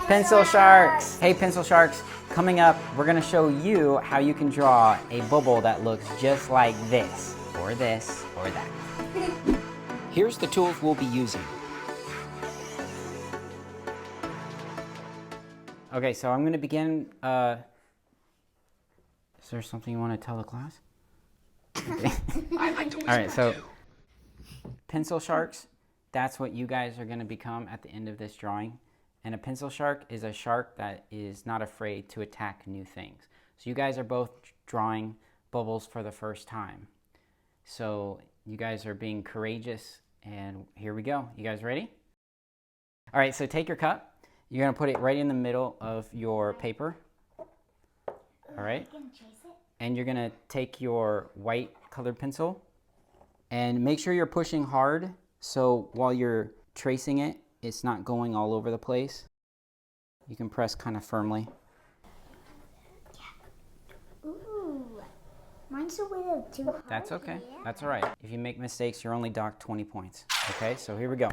Pencil sharks. Hey, pencil sharks. Coming up, we're gonna show you how you can draw a bubble that looks just like this, or that. Here's the tools we'll be using. Okay, so I'm gonna begin. Is there something you want to tell the class? Okay. All right, so pencil sharks, that's what you guys are gonna become at the end of this drawing. And a pencil shark is a shark that is not afraid to attack new things. So you guys are both drawing bubbles for the first time. So you guys are being courageous, and here we go. You guys ready? All right, so take your cup. You're gonna put it right in the middle of your paper. All right? And you're gonna take your white colored pencil and make sure you're pushing hard so while you're tracing it, it's not going all over the place. You can press kind of firmly. Ooh, mine's a little too hard. That's okay. Yeah. That's all right. If you make mistakes, you're only docked 20 points. Okay, so here we go.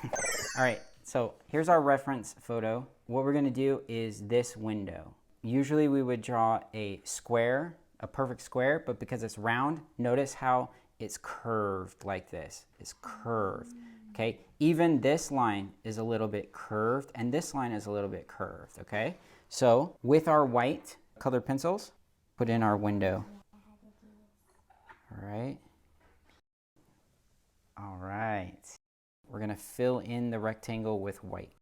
All right, so here's our reference photo. What we're gonna do is this window. Usually we would draw a square, a perfect square, but because it's round, notice how it's curved like this. It's curved. Okay, even this line is a little bit curved, and this line is a little bit curved, okay? So, with our white colored pencils, put in our window. All right. All right. We're gonna fill in the rectangle with white.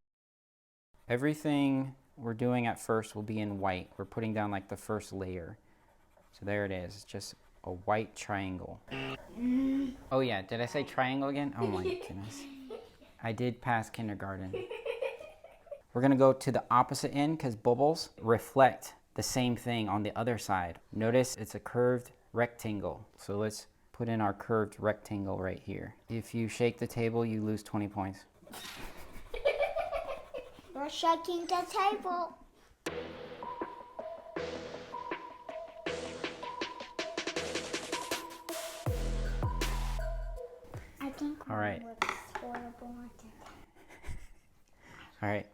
Everything we're doing at first will be in white. We're putting down like the first layer. So there it is, it's just a white triangle. Oh yeah, did I say triangle again? Oh my goodness. I did pass kindergarten. We're gonna go to the opposite end because bubbles reflect the same thing on the other side. Notice it's a curved rectangle. So let's put in our curved rectangle right here. If you shake the table, you lose 20 points. We're shaking the table. I think all right. All right.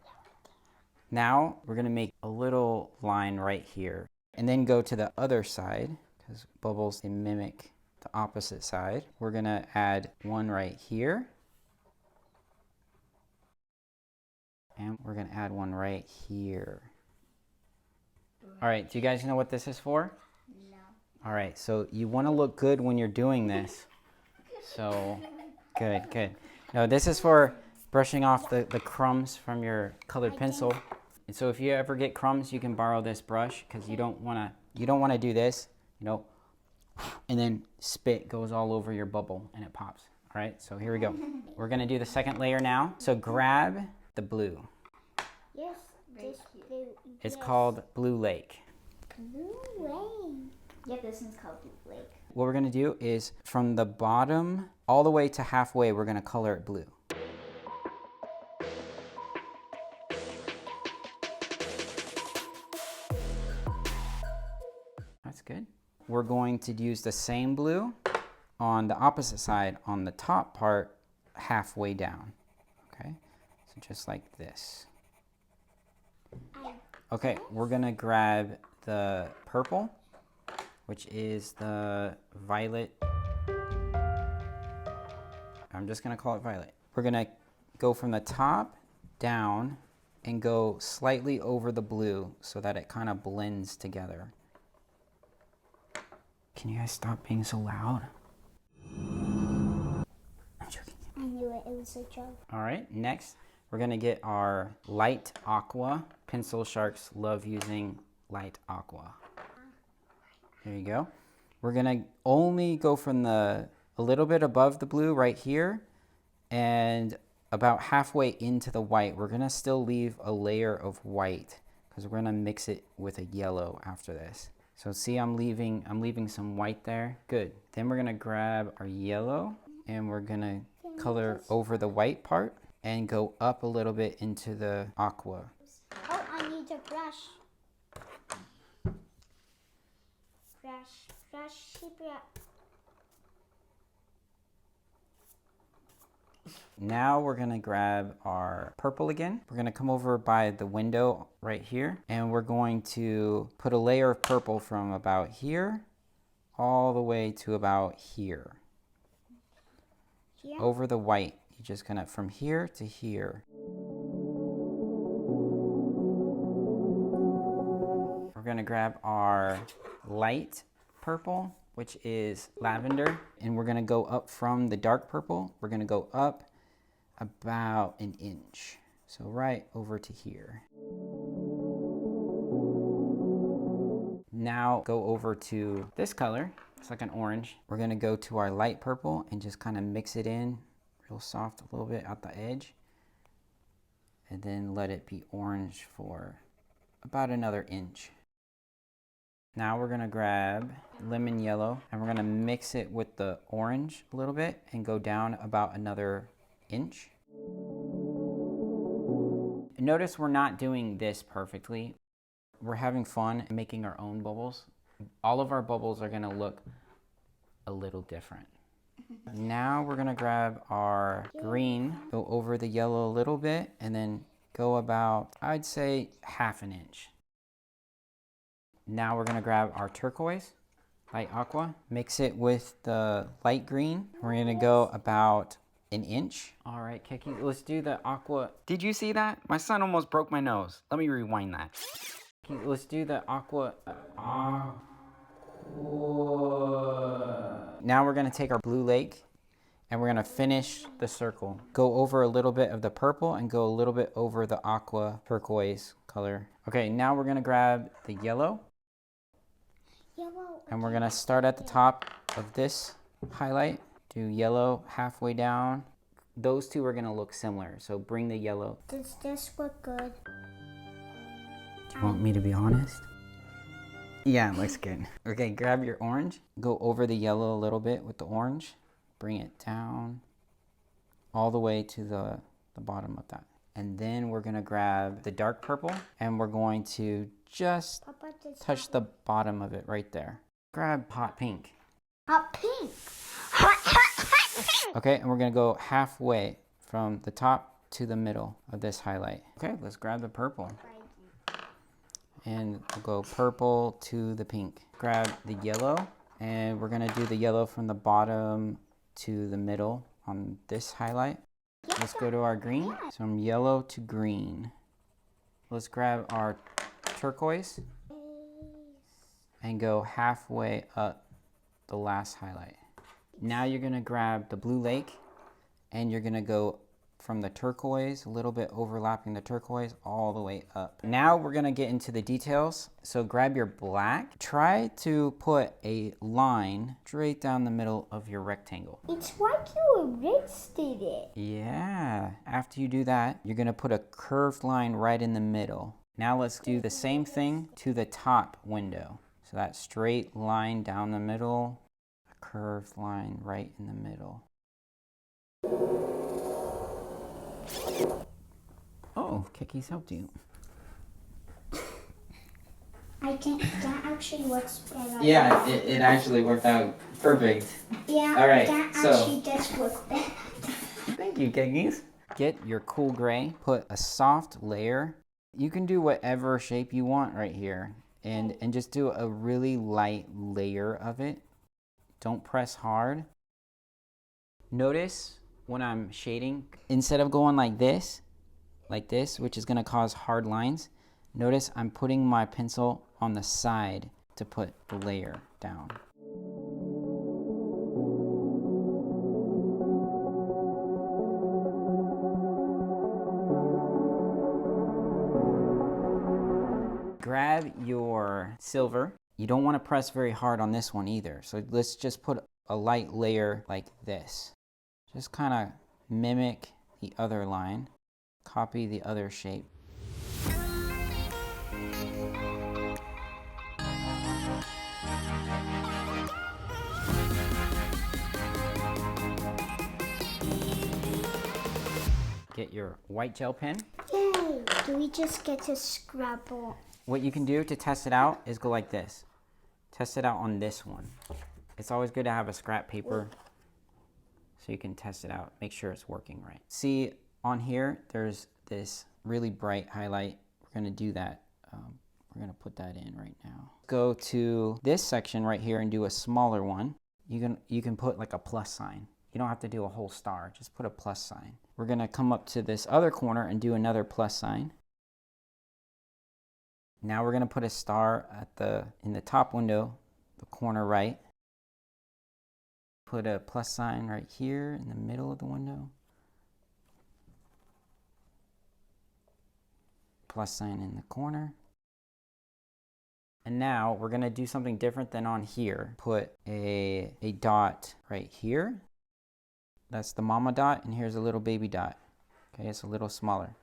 Now we're gonna make a little line right here and then go to the other side because bubbles, they mimic the opposite side. We're gonna add one right here. And we're gonna add one right here. All right, do you guys know what this is for? No. All right, so you wanna look good when you're doing this. So, good, good. No, this is for brushing off the crumbs from your colored pencil. And so if you ever get crumbs, you can borrow this brush because you don't wanna do this, you know, and then spit goes all over your bubble and it pops. All right, so here we go. We're gonna do the second layer now. So grab the blue. Yes, this blue. It's called Blue Lake. Blue Lake. Yeah, this one's called Blue Lake. What we're gonna do is from the bottom all the way to halfway, we're gonna color it blue. That's good. We're going to use the same blue on the opposite side on the top part halfway down. Okay, so just like this. Okay, we're gonna grab the purple, which is the violet. I'm just gonna call it violet. We're gonna go from the top down and go slightly over the blue so that it kind of blends together. Can you guys stop being so loud? I'm joking. I knew it. It was a joke. All right, next we're gonna get our light aqua. Pencil sharks love using light aqua. There you go. We're gonna only go from a little bit above the blue right here and about halfway into the white. We're gonna still leave a layer of white because we're gonna mix it with a yellow after this. So see, I'm leaving some white there. Good. Then we're gonna grab our yellow and we're gonna color over the white part and go up a little bit into the aqua. Oh, I need a brush. Brush. Now we're gonna grab our purple again. We're gonna come over by the window right here, and we're going to put a layer of purple from about here all the way to about here. Here? Over the white. You're just gonna from here to here. We're gonna grab our light purple, which is lavender, and we're gonna go up from the dark purple. We're gonna go up about an inch. So right over to here. Now go over to this color. It's like an orange. We're gonna go to our light purple and just kind of mix it in real soft a little bit at the edge. And then let it be orange for about another inch. Now we're gonna grab lemon yellow and we're gonna mix it with the orange a little bit and go down about another inch. Notice we're not doing this perfectly. We're having fun making our own bubbles. All of our bubbles are gonna look a little different. Now we're gonna grab our green, go over the yellow a little bit, and then go about, I'd say, half an inch. Now we're gonna grab our turquoise, light aqua, mix it with the light green. We're gonna go about an inch. All right, Kiki, let's do the aqua. Did you see that? My son almost broke my nose. Let me rewind that. Kiki, let's do the aqua. Now we're gonna take our blue lake and we're gonna finish the circle. Go over a little bit of the purple and go a little bit over the aqua turquoise color. Okay, now we're gonna grab the yellow. And we're gonna start at the top of this highlight. Do yellow halfway down. Those two are gonna look similar, so bring the yellow. Does this look good? Do you want me to be honest? Yeah, it looks good. Okay, grab your orange. Go over the yellow a little bit with the orange. Bring it down all the way to the bottom of that. And then we're gonna grab the dark purple and we're going to just touch the bottom of it right there. Grab hot pink. Hot pink. Okay, and we're gonna go halfway from the top to the middle of this highlight. Okay, let's grab the purple. And we'll go purple to the pink. Grab the yellow, and we're gonna do the yellow from the bottom to the middle on this highlight. Let's go to our green. From yellow to green. Let's grab our turquoise and go halfway up the last highlight. Now you're gonna grab the blue lake and you're gonna go from the turquoise, a little bit overlapping the turquoise, all the way up. Now we're gonna get into the details. So grab your black. Try to put a line straight down the middle of your rectangle. It's like you erased it. Yeah. After you do that, you're gonna put a curved line right in the middle. Now let's do the same thing to the top window. So that straight line down the middle, a curved line right in the middle. Oh, Kiki's helped you. That actually works better. Yeah, it actually worked out perfect. Yeah, all right, that so actually does work better. Thank you, Kikis. Get your cool gray, put a soft layer. You can do whatever shape you want right here. And just do a really light layer of it. Don't press hard. Notice when I'm shading, instead of going like this, which is gonna cause hard lines, notice I'm putting my pencil on the side to put the layer down. Grab your silver. You don't want to press very hard on this one either. So let's just put a light layer like this. Just kind of mimic the other line. Copy the other shape. Get your white gel pen. Yay! Do we just get to scrabble? What you can do to test it out is go like this. Test it out on this one. It's always good to have a scrap paper so you can test it out, make sure it's working right. See on here, there's this really bright highlight. We're gonna do that. We're gonna put that in right now. Go to this section right here and do a smaller one. You can put like a plus sign. You don't have to do a whole star, just put a plus sign. We're gonna come up to this other corner and do another plus sign. Now we're gonna put a star in the top window, the corner right. Put a plus sign right here in the middle of the window. Plus sign in the corner. And now we're gonna do something different than on here. Put a dot right here. That's the mama dot, and here's a little baby dot. Okay, it's a little smaller.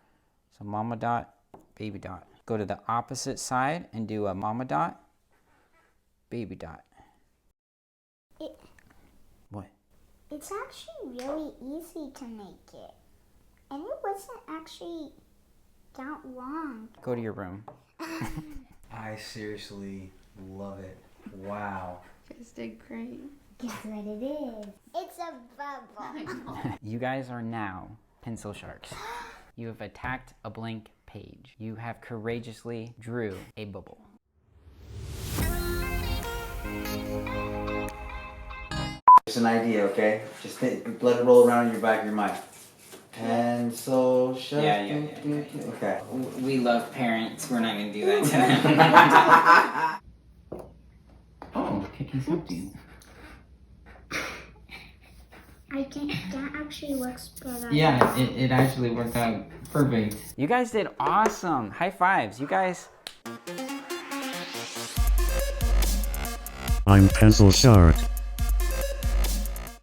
So mama dot, baby dot. Go to the opposite side and do a mama dot, baby dot. What? It's actually really easy to make it. And it wasn't actually that long. Go to your room. I seriously love it. Wow. You guys did great. Guess what it is? It's a bubble. You guys are now pencil sharks. You have attacked a blank page. You have courageously drew a bubble. Just an idea, okay? Just let it roll around in your back of your mind. Pencil shark. Yeah. Okay. We love parents. We're not going to do that to them. Oh, kicking's empty. I think that actually works better. Yeah, it actually worked out perfect. You guys did awesome. High fives. You guys. I'm Pencil Shark.